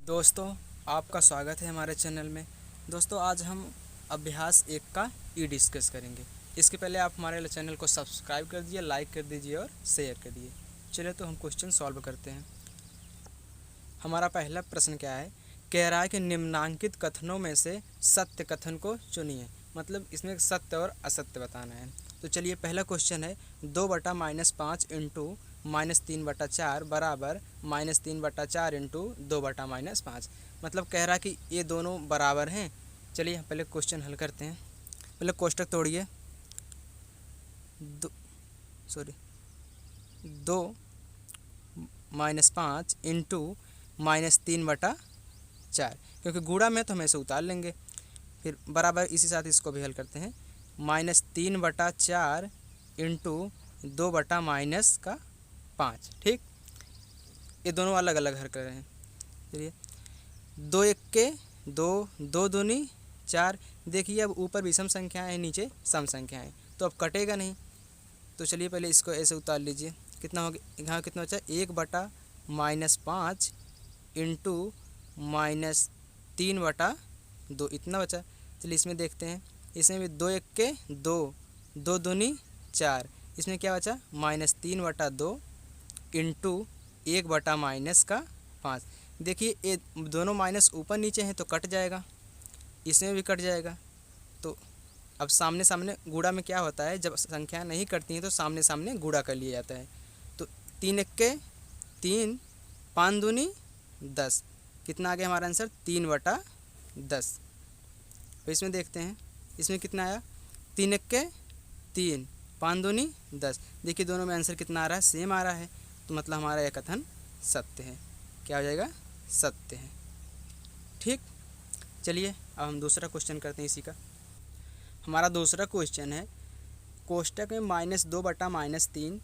दोस्तों, आपका स्वागत है हमारे चैनल में। दोस्तों, आज हम अभ्यास 1 का डिस्कस करेंगे। इसके पहले आप हमारे चैनल को सब्सक्राइब कर दीजिए, लाइक कर दीजिए और शेयर कर दीजिए। चलिए तो हम क्वेश्चन सॉल्व करते हैं। हमारा पहला प्रश्न क्या है? कह रहा है कि निम्नांकित कथनों में से सत्य कथन को चुनिए। मतलब इसमें सत्य और असत्य बताना है। तो चलिए, पहला क्वेश्चन है 2/-5 इंटू -3/4 बराबर -3/4 इंटू 2/-5। मतलब कह रहा है कि ये दोनों बराबर हैं। चलिए पहले क्वेश्चन हल करते हैं। पहले कोष्टक तोड़िए। दो 2-5 इंटू -3/4, क्योंकि गुणा में तो हम ऐसे उतार लेंगे। फिर बराबर इसी साथ इसको भी हल करते हैं। -3/4 इंटू 2/-5। ठीक, ये दोनों अलग अलग हल कर रहे हैं। चलिए, 2 1 के 2, 2 दूनी 4। देखिए, अब ऊपर विषम संख्याएं हैं, नीचे सम संख्याएं, तो अब कटेगा नहीं। तो चलिए पहले इसको ऐसे उतार लीजिए। कितना हो गया? यहाँ कितना बचा? 1/-5 इंटू -3/2, इतना बचा। चलिए इसमें देखते हैं। इसमें भी 2 1 के 2, 2 दूनी 4। इसमें क्या बचा? -3/2 इंटू 1/-5। देखिए, ये दोनों माइनस ऊपर नीचे हैं तो कट जाएगा, इसमें भी कट जाएगा। तो अब सामने सामने गुणा में क्या होता है, जब संख्या नहीं कटती हैं तो सामने सामने गुणा कर लिया जाता है। तो 3 1 के 3, 5 दूनी 10। कितना आ गया हमारा आंसर? 3/10। तो इसमें देखते हैं, इसमें कितना आया? 3 1 के 3, 5 दूनी 10। देखिए दोनों में आंसर कितना आ रहा है? सेम आ रहा है। तो मतलब हमारा यह कथन सत्य है। क्या हो जाएगा? सत्य है। ठीक, चलिए अब हम दूसरा क्वेश्चन करते हैं इसी का। हमारा दूसरा क्वेश्चन है, कोष्टक में -2/-3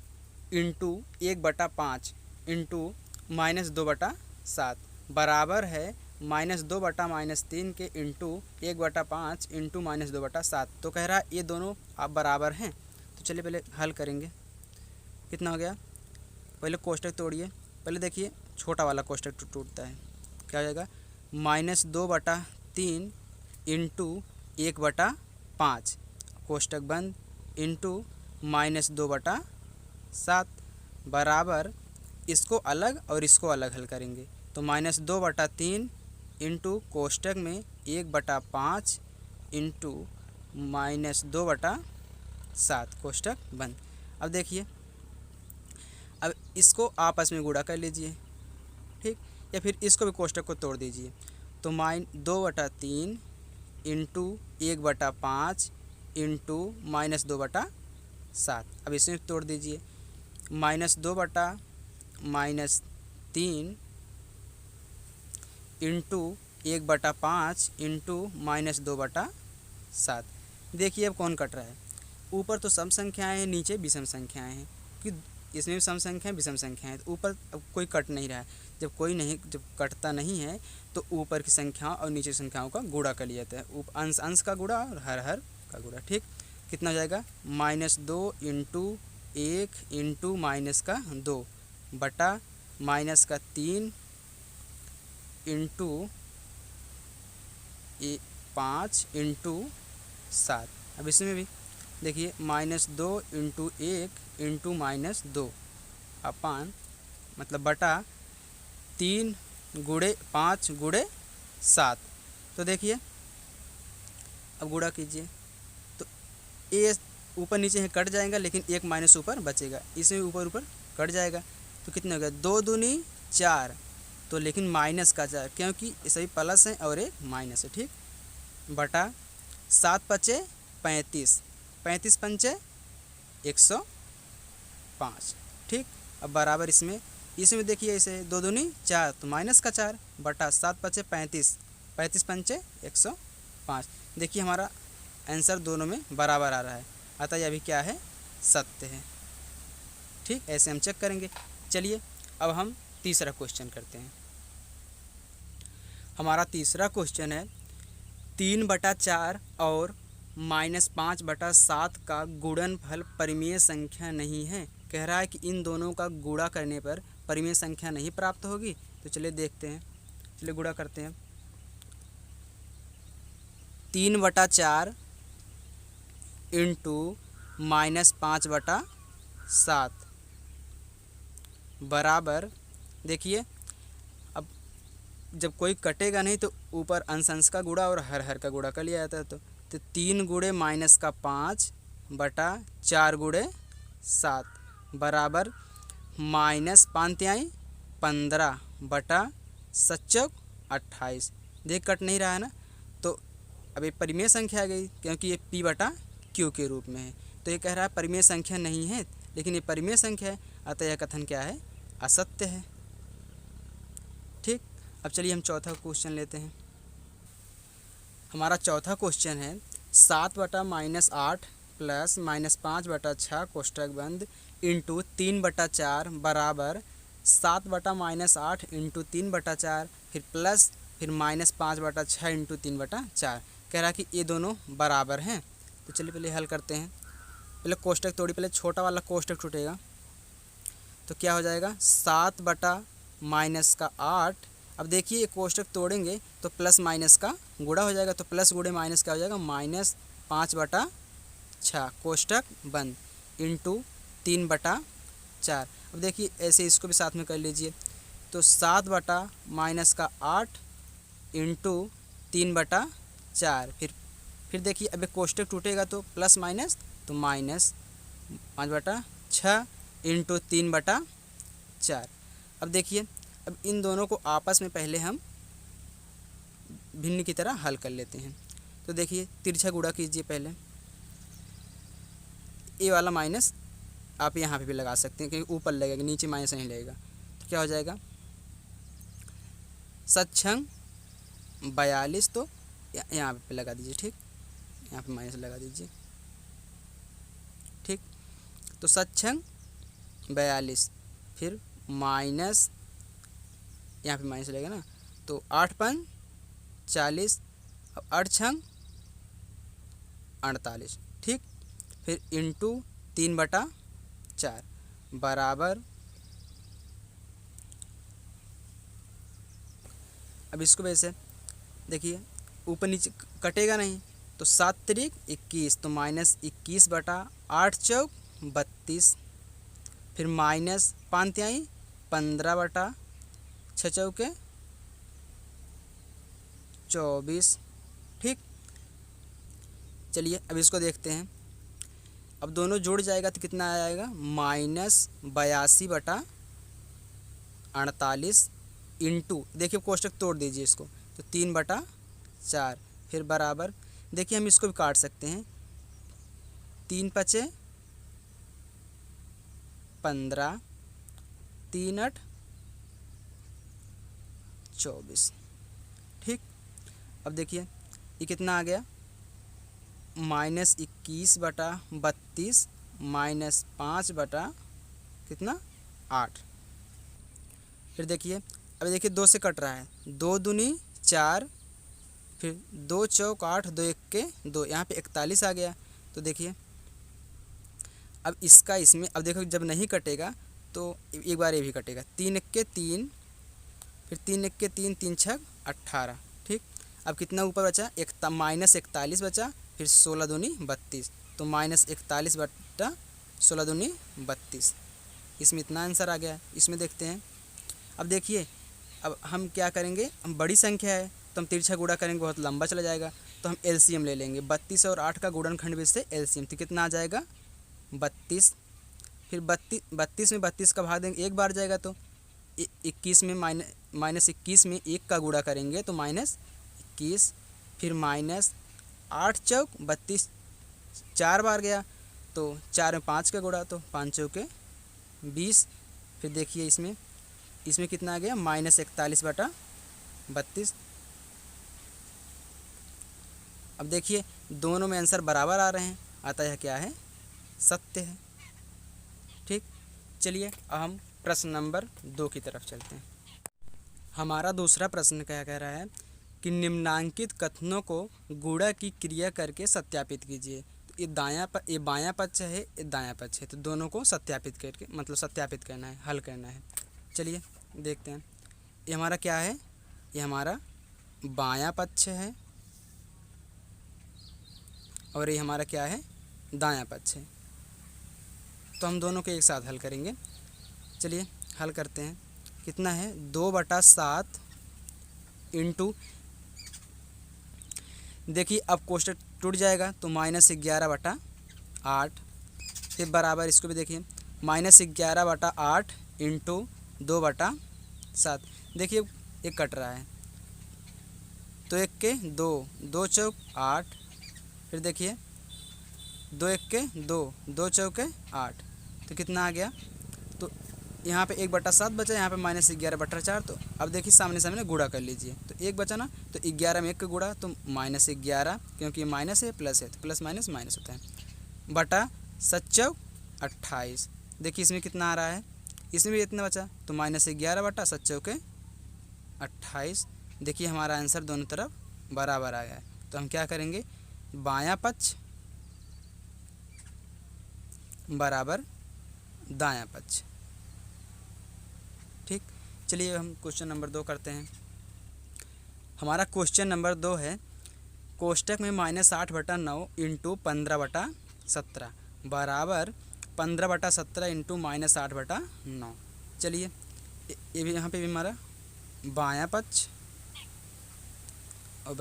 इंटू 1/5 इंटू -2/7 बराबर है -2/-3 के इंटू 1/5 इंटू -2/7। तो कह रहा है ये दोनों अब बराबर हैं। तो चलिए पहले हल करेंगे। कितना हो गया? पहले कोष्टक तोड़िए। पहले देखिए, छोटा वाला कोष्टक टूटता है। क्या हो जाएगा? -2/3 इंटू 1/5 कोष्टक बंद इंटू -2/7 बराबर, इसको अलग और इसको अलग हल करेंगे। तो -2/3 इंटू कोष्टक में 1/5 इंटू -2/7 कोष्टक बंद। अब देखिए, अब इसको आपस में गुणा कर लीजिए। ठीक, या फिर इसको भी कोष्टक को तोड़ दीजिए। तो 2/3 इंटू 1/5 इंटू -2/7। अब इसमें तोड़ दीजिए। -2/-3 इंटू 1/5 इंटू -2/7। देखिए अब कौन कट रहा है? ऊपर तो सम संख्याएं हैं, नीचे विषम संख्याएं हैं। कि इसमें भी सम संख्याएं विषम संख्याएं हैं, तो ऊपर अब कोई कट नहीं रहा है। जब कटता नहीं है तो ऊपर की संख्याओं और नीचे संख्याओं का गुणा कर लिया जाता है। अंश अंश का गुणा और हर हर का गुणा। ठीक, कितना हो जाएगा? -2 इंटू 1 इंटू -2 बटा -3 इंटू 5 इंटू 7। अब इसमें भी देखिए, -2 इंटू 1 इंटू -2 अपान, मतलब बटा 3 गुणे 5 गुणे 7। तो देखिए अब गुणा कीजिए। तो ये ऊपर नीचे है कट जाएगा, लेकिन एक माइनस ऊपर बचेगा, इसमें ऊपर ऊपर कट जाएगा। तो कितना हो गया? 2 दूनी 4, तो लेकिन माइनस का 4, क्योंकि ये सभी प्लस हैं और एक माइनस है। ठीक, बटा 7 पचे 35, 35 पंचे 105। ठीक, अब बराबर इसमें देखिए, इसे 2 दूनी 4, तो माइनस का 4 बटा 7 पचे 35, 35 पंचे 105। देखिए हमारा आंसर दोनों में बराबर आ रहा है, अतः यह भी क्या है? सत्य है। ठीक, ऐसे हम चेक करेंगे। चलिए अब हम तीसरा क्वेश्चन करते हैं। हमारा तीसरा क्वेश्चन है, 3/4 और -5/7 का गुणनफल परिमेय संख्या नहीं है। कह रहा है कि इन दोनों का गुणा करने पर परिमेय संख्या नहीं प्राप्त होगी। तो चलिए देखते हैं। चलिए गुणा करते हैं। 3/4 इंटू -5/7 बराबर, देखिए अब जब कोई कटेगा नहीं तो ऊपर अंश अंश का गुणा और हर हर का गुणा कर लिया जाता है। तो 3 गुणे -5/4 गुणे 7 बराबर -5 15/7 देख कट नहीं रहा है ना। तो अब ये परिमेय संख्या आ गई क्योंकि ये P/Q के रूप में है। तो ये कह रहा है परिमेय संख्या नहीं है, लेकिन ये परिमेय संख्या है, अतः यह कथन क्या है, असत्य है। ठीक, अब चलिए हम चौथा क्वेश्चन लेते हैं। हमारा चौथा क्वेश्चन है 7/-8 प्लस -5/6 कोष्टक बंद इंटू 3/4 बराबर 7/-8 इंटू 3/4 फिर प्लस फिर -5/6 इंटू 3/4। कह रहा है कि ये दोनों बराबर हैं। तो चलिए पहले हल करते हैं। पहले कोष्टक तोड़ी, पहले छोटा वाला कोष्टक टूटेगा तो क्या हो जाएगा 7/-8। अब देखिए ये कोष्टक तोड़ेंगे तो प्लस माइनस का गुणा हो जाएगा, तो प्लस गुणे माइनस क्या हो जाएगा -5/6 कोष्टक बंद इंटू 3/4। अब देखिए ऐसे इसको भी साथ में कर लीजिए, तो 7/-8 इंटू 3/4 फिर देखिए अब कोष्टक टूटेगा तो प्लस माइनस, तो -5/6 इंटू 3/4। अब देखिए अब इन दोनों को आपस में पहले हम भिन्न की तरह हल कर लेते हैं। तो देखिए तिरछा गुणा कीजिए पहले, ये वाला माइनस आप यहाँ पे भी लगा सकते हैं क्योंकि ऊपर लगेगा, नीचे माइनस नहीं लगेगा। तो क्या हो जाएगा 7×42, तो यहाँ पे लगा दीजिए। ठीक, यहाँ पे माइनस लगा दीजिए। ठीक, तो 7×42 फिर माइनस, यहाँ पे माइनस लगेगा ना, तो 8×5 = 40, अब 8×48। ठीक, फिर इंटू 3/4 बराबर, अब इसको वैसे देखिए ऊपर नीचे कटेगा नहीं, तो 7 त्रिक 21, तो -21/8 चौक 32, फिर माइनस 5 तिहाई 15/6 चौके 24। ठीक, चलिए अब इसको देखते हैं। अब दोनों जुड़ जाएगा तो कितना आ जाएगा -82/48 इंटू, देखिए कोष्टक तोड़ दीजिए इसको, तो 3/4 फिर बराबर, देखिए हम इसको भी काट सकते हैं, 3×5 = 15, 3×8 = 24। ठीक, अब देखिए ये कितना आ गया -21/32 -5/कितना 8। फिर देखिए अब देखिए 2 से कट रहा है, 2 दूनी 4, फिर 2 चौक 8, 2 एक्के 2, यहाँ पे 41 आ गया। तो देखिए अब इसका इसमें, अब देखो जब नहीं कटेगा तो एक बार ये भी कटेगा, 3 एक्के 3, फिर 3 एक्के 3, 3 छक 18। ठीक, अब कितना ऊपर बचा, -41 बचा, फिर 16 दूनी 32, तो -41/16 दूनी 32, इसमें इतना आंसर आ गया। इसमें देखते हैं, अब देखिए अब हम क्या करेंगे, हम बड़ी संख्या है तो हम तिरछा गुणा करेंगे, बहुत लंबा चला जाएगा, तो हम एलसीएम ले लेंगे। 32 और 8 का गुणनखंड में से एलसीएम, तो कितना आ जाएगा 32, फिर 32 में 32 का भाग देंगे, एक बार जाएगा, तो 21 में -21 में 1 का गुणा करेंगे तो -21, फिर -8 चौक 32 4 बार गया, तो 4 में 5 का गुणा, तो 5 चौके 20। फिर देखिए इसमें कितना आ गया -41/32। अब देखिए दोनों में आंसर बराबर आ रहे हैं, अतः यह क्या है, सत्य है। ठीक, चलिए अब हम प्रश्न नंबर 2 की तरफ चलते हैं। हमारा दूसरा प्रश्न क्या कह रहा है कि निम्नांकित कथनों को गुणा की क्रिया करके सत्यापित कीजिए। तो ये बायां पक्ष है, ये दायां पक्ष है, तो दोनों को सत्यापित करके, मतलब सत्यापित करना है, हल करना है। चलिए देखते हैं, ये हमारा क्या है, ये हमारा बायां पक्ष है और ये हमारा क्या है, दायां पक्ष है। तो हम दोनों को एक साथ हल करेंगे। चलिए हल करते हैं। कितना है, 2/7 इंटू, देखिए अब कोष्टक टूट जाएगा तो -11/8, फिर बराबर इसको भी देखिए -11/8 इंटू 2/7। देखिए ये कट रहा है तो 1 के 2, 2 चौक 8, फिर देखिए 2 1 के 2, 2 चौके 8, तो कितना आ गया। तो यहाँ पे 1/7 बचा, यहाँ पे -11/4। तो अब देखिए सामने सामने गुणा कर लीजिए, तो 1 बचा ना, तो 11 में 1 का गुणा तो -11, क्योंकि माइनस है प्लस है तो प्लस माइनस माइनस होता है, बटा 7 चौक 28। देखिए इसमें कितना आ रहा है, इसमें भी इतना बचा तो -11/7 चौके 28। देखिए हमारा आंसर दोनों तरफ बराबर आ गया है। तो हम क्या करेंगे, बायां पक्ष बराबर दायां पक्ष। ठीक, चलिए हम क्वेश्चन नंबर 2 करते हैं। हमारा क्वेश्चन नंबर 2 है, कोष्टक में -8/9 इंटू 15/17 बराबर 15/17 इंटू -8/9। चलिए ये भी यहाँ पे भी हमारा बायां पक्ष और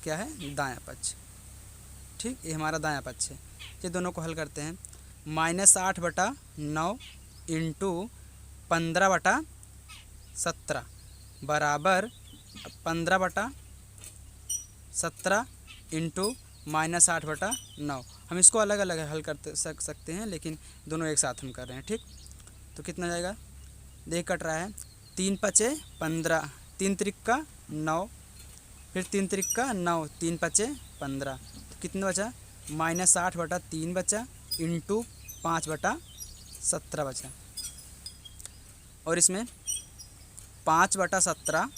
क्या है, दायां पक्ष। ठीक, ये हमारा दायां पक्ष है। ये दोनों को हल करते हैं। -8/9 इंटू 15/17 बराबर 15/17 इंटू -8/9। हम इसको अलग अलग हल कर सकते हैं, लेकिन दोनों एक साथ हम कर रहे हैं। ठीक, तो कितना जाएगा, देख कट रहा है, 3 पचे 15, 3 त्रिक 9, फिर 3 त्रिक 9, 3 पचे 15, तो कितना बचा, -8/3 बचा इंटू 5/17 बचा, और इसमें 5/17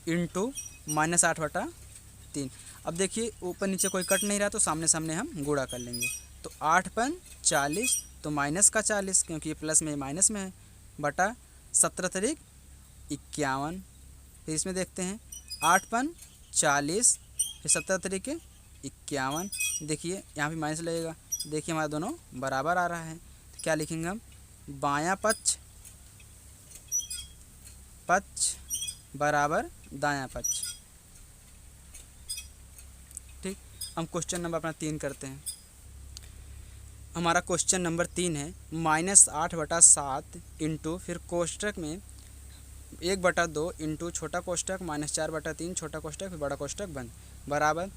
इंटू -8/3। अब देखिए ऊपर नीचे कोई कट नहीं रहा तो सामने सामने हम गुणा कर लेंगे। तो 8 पन 40, तो माइनस का 40 क्योंकि ये प्लस में माइनस में है, बटा 17 तरीक 51। फिर इसमें देखते हैं 8 पन 40, फिर 17 तरीके 51। देखिए यहाँ भी माइनस लगेगा, देखिए हमारा दोनों बराबर आ रहा है। तो क्या लिखेंगे हम, बायां पक्ष बराबर दायां पक्ष। ठीक, हम क्वेश्चन नंबर अपना 3 करते हैं। हमारा क्वेश्चन नंबर 3 है, -8/7 इंटू, फिर कोष्टक में 1/2 इंटू छोटा कोष्टक -4/3 छोटा कोष्टक फिर बड़ा कोष्टक बंद बराबर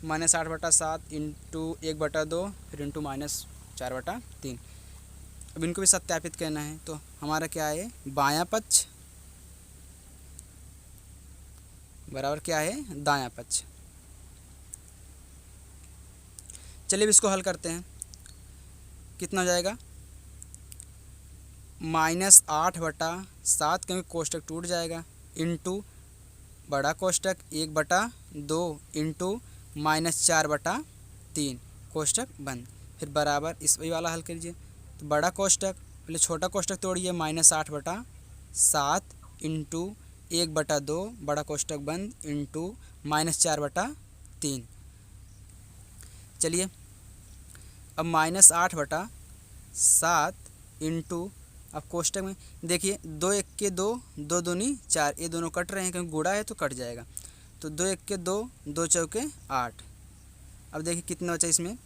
-8/7 इंटू 1/2 फिर इंटू -4/3। अब इनको भी सत्यापित करना है। तो हमारा क्या है, बायां पक्ष बराबर क्या है, दायां पक्ष। चलिए इसको हल करते हैं। कितना हो जाएगा, -8/7 क्योंकि कोष्टक टूट जाएगा, इंटू बड़ा कोष्टक 1/2 इंटू -4/3 कोष्टक बंद, फिर बराबर इस वही वाला हल करिए। तो बड़ा कोष्टक पहले छोटा कोष्टक तोड़िए, -8/7 इंटू 1/2 बड़ा कोष्टक बंद इंटू -4/3। चलिए अब -8/7 इंटू, अब कोष्टक में देखिए 2 1 के 2, 2 दूनी 4, ये दोनों कट रहे हैं क्योंकि गुणा है तो कट जाएगा। तो 2 1 के 2, 2 चौके 8। अब देखिए कितना बचा इसमें,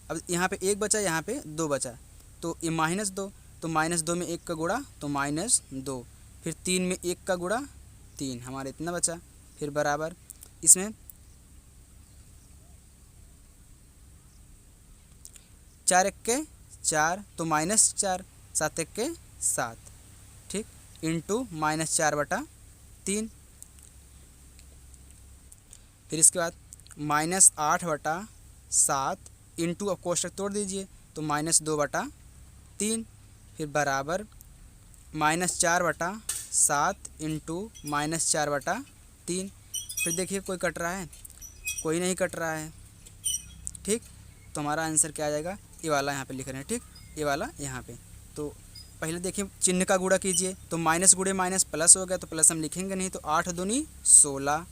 अब यहाँ पे 1 बचा, यहाँ पे 2 बचा, तो ये -2, तो -2 में 1 का गुणा तो -2, फिर 3 में 1 का गुणा 3, हमारे इतना बचा, फिर बराबर इसमें 4 1 के 4 तो -4, 7 1 के 7। ठीक, इंटू -4/3। फिर इसके बाद -8/7 इंटू, अब कोष्टक तोड़ दीजिए तो -2/3, फिर बराबर -4/7 इंटू -4/3। फिर देखिए कोई कट रहा है, कोई नहीं कट रहा है। ठीक, तो हमारा आंसर क्या आ जाएगा, ये वाला यहाँ पे लिख रहे हैं। ठीक, ये वाला यहाँ पे, तो पहले देखिए चिन्ह का गुणा कीजिए, तो माइनस गुणे माइनस प्लस हो गया, तो प्लस हम लिखेंगे नहीं, तो 8 दूनी 16,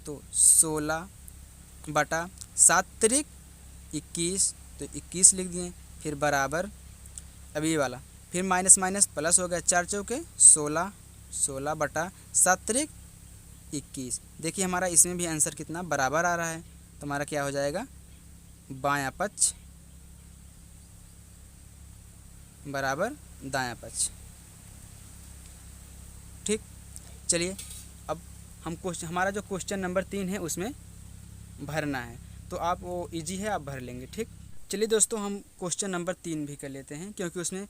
तो 16 बटा 7 त्रिक 21, तो 21 लिख दिए। फिर बराबर अब ये वाला, फिर माइनस माइनस प्लस हो गया, 4 चौके 16, 16 बटा 7 त्रिक 21। देखिए हमारा इसमें भी आंसर कितना बराबर आ रहा है, तो हमारा क्या हो जाएगा, बायां पक्ष बराबर दायां पक्ष। ठीक, चलिए अब हम क्वेश्चन, हमारा जो क्वेश्चन नंबर 3 है उसमें भरना है, तो आप वो इजी है, आप भर लेंगे। ठीक, चलिए दोस्तों हम क्वेश्चन नंबर 3 भी कर लेते हैं, क्योंकि उसमें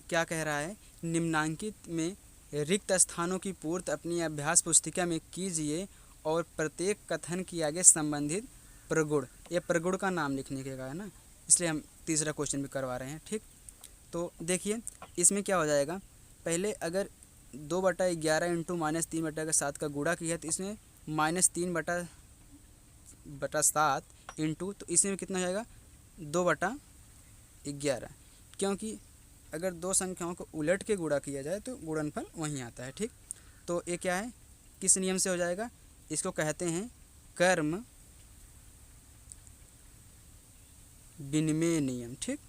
क्या कह रहा है, निम्नांकित में रिक्त स्थानों की पूर्ति अपनी अभ्यास पुस्तिका में कीजिए और प्रत्येक कथन के आगे संबंधित प्रगुण, ये प्रगुण का नाम लिखने के का है ना, इसलिए हम तीसरा क्वेश्चन भी करवा रहे हैं। ठीक, तो देखिए इसमें क्या हो जाएगा, पहले अगर 2/11 इंटू -3/7 का गुणा किया, तो इसमें -3/7 इंटू, तो इसमें कितना हो जाएगा 2/11, क्योंकि अगर दो संख्याओं को उलट के गुणा किया जाए तो गुणनफल वहीं आता है। ठीक, तो ये क्या है, किस नियम से हो जाएगा, इसको कहते हैं कर्म विनिमय नियम। ठीक,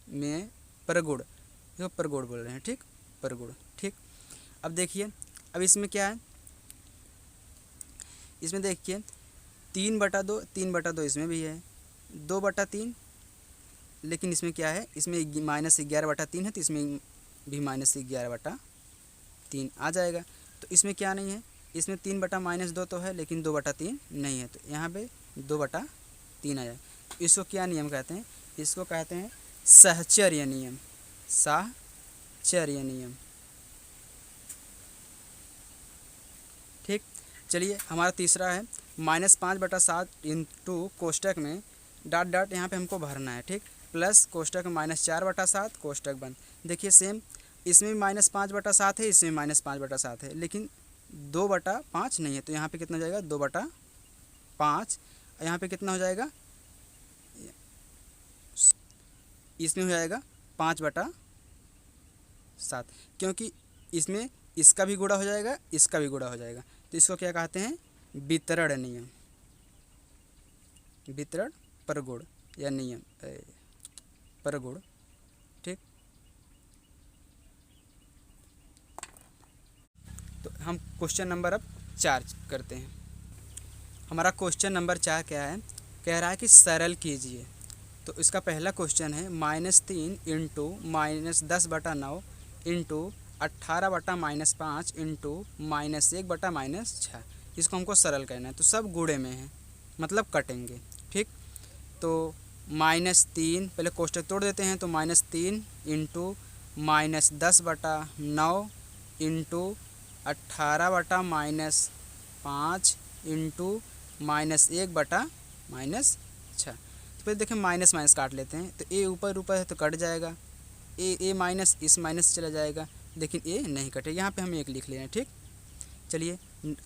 में प्रगुण, इसको प्रगुण बोल रहे हैं। ठीक, प्रगुण। ठीक, अब देखिए अब इसमें क्या है, इसमें देखिए 3/2, 3/2 इसमें भी है, 2/3, लेकिन इसमें क्या है, इसमें -11/3 है, तो इसमें भी -11/3 आ जाएगा। तो इसमें क्या नहीं है, इसमें 3/-2 तो है, लेकिन 2/3 नहीं है, तो यहाँ पे 2/3 आ जाए। इसको क्या नियम कहते हैं, इसको कहते हैं सहचर्य नियम, साहचर्य नियम। ठीक, चलिए हमारा तीसरा है -5/7 इंटू कोष्टक में डॉट डॉट, यहाँ पे हमको भरना है। ठीक, प्लस कोष्टक में -4/7 कोष्टक बंद। देखिए सेम, इसमें भी -5/7 है, इसमें -5/7 है, लेकिन 2/5 नहीं है, तो यहाँ पे कितना हो जाएगा 2/5, यहाँ पे कितना हो जाएगा, इसमें हो जाएगा 5/7, क्योंकि इसमें इसका भी गुणा हो जाएगा, इसका भी गुणा हो जाएगा, तो इसको क्या कहते हैं, वितरण नियम, वितरण प्रगुण या नियम प्रगुण। ठीक, तो हम क्वेश्चन नंबर अब 4 करते हैं। हमारा क्वेश्चन नंबर 4 क्या है, कह रहा है कि सरल कीजिए। तो इसका पहला क्वेश्चन है -3 इंटू -10/9 इंटू 18/-5 इंटू -1/-6, इसको हमको सरल करना है, तो सब गुणे में है, मतलब कटेंगे। ठीक, तो -3, पहले कोष्टक तोड़ देते हैं, तो -3 इंटू -10/9 इंटू 18/-5 इंटू -1/-6। तो पहले देखें माइनस माइनस काट लेते हैं, तो ए ऊपर ऊपर है तो कट जाएगा, ए माइनस इस माइनस चला जाएगा, लेकिन ए नहीं कटेगा, यहाँ पे हम 1 लिख ले रहे हैं। ठीक, चलिए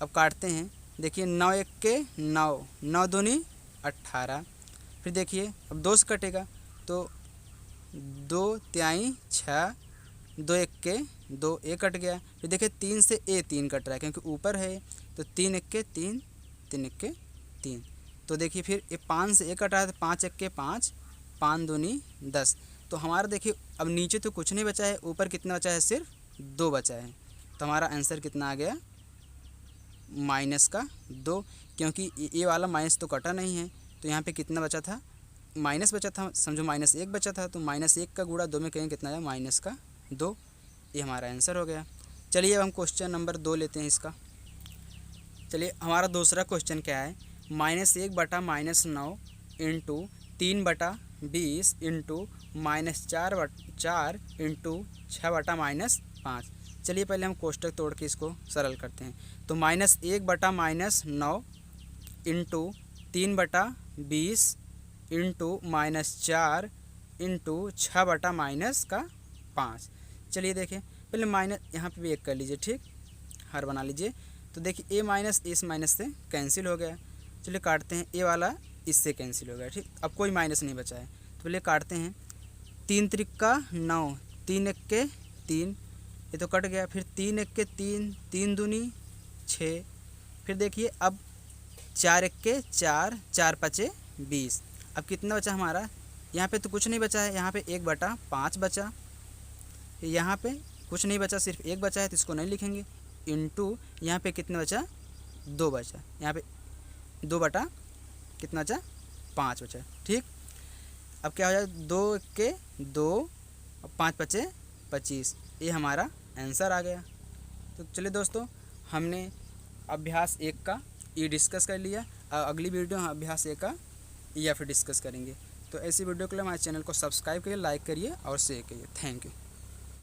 अब काटते हैं, देखिए 9 1 के 9, 9 दूनी 18, फिर देखिए अब 2 से कटेगा, तो 2 तिहाई 6, 2 1 के 2, ए कट गया, फिर देखिए 3 से ए 3 कट रहा है, क्योंकि ऊपर है, तो 3 1 के 3, 3 1 के 3, तो देखिए फिर ये 5 से 1 कट रहा है, तो 5 1 के 5, 5 दूनी 10, तो हमारा देखिए अब नीचे तो कुछ नहीं बचा है, ऊपर कितना बचा है, सिर्फ 2 बचा है, तो हमारा आंसर कितना आ गया, -2, क्योंकि ये वाला माइनस तो कटा नहीं है, तो यहाँ पे कितना बचा था, माइनस बचा था, समझो -1 बचा था, तो -1 का गुणा 2 में कहेंगे कितना आया, -2, ये हमारा आंसर हो गया। चलिए अब हम क्वेश्चन नंबर 2 लेते हैं इसका। चलिए हमारा दूसरा क्वेश्चन क्या है, -1/-9 इंटू 3/20 इंटू -4 इंटू 6/-5। चलिए पहले हम कोष्टक तोड़ के इसको सरल करते हैं, तो -1/-9 इंटू 3/20 इंटू -4 इंटू 6/-5। चलिए देखें, पहले माइनस यहाँ पे भी 1 कर लीजिए। ठीक, हर बना लीजिए, तो देखिए ए माइनस इस माइनस से कैंसिल हो गया। चलिए काटते हैं, ए वाला इससे कैंसिल हो गया। ठीक, अब कोई माइनस नहीं बचा है, तो पहले काटते हैं, 3 त्रिका 9, 3 एक के 3, ये तो कट गया। फिर 3 एक के 3, 3 दूनी 6। फिर देखिए अब 4 एक के 4, 4 पचे 20। अब कितना बचा हमारा, यहाँ पे तो कुछ नहीं बचा है, यहाँ पे 1/5 बचा। यहाँ पे कुछ नहीं बचा, सिर्फ 1 बचा है तो इसको नहीं लिखेंगे। इनटू यहाँ पे कितना बचा, 2 बचा। यहाँ पे 2 बटा कितना बचा, 5 बचा। ठीक, अब क्या हो जाए, 2 एक के 2 और 5 पचे 25। ये हमारा आंसर आ गया। तो चलिए दोस्तों, हमने अभ्यास 1 का ये डिस्कस कर लिया। अगली वीडियो हम अभ्यास 1 का या फिर डिस्कस करेंगे। तो ऐसी वीडियो के लिए हमारे चैनल को सब्सक्राइब करिए, लाइक करिए और शेयर करिए। Thank you.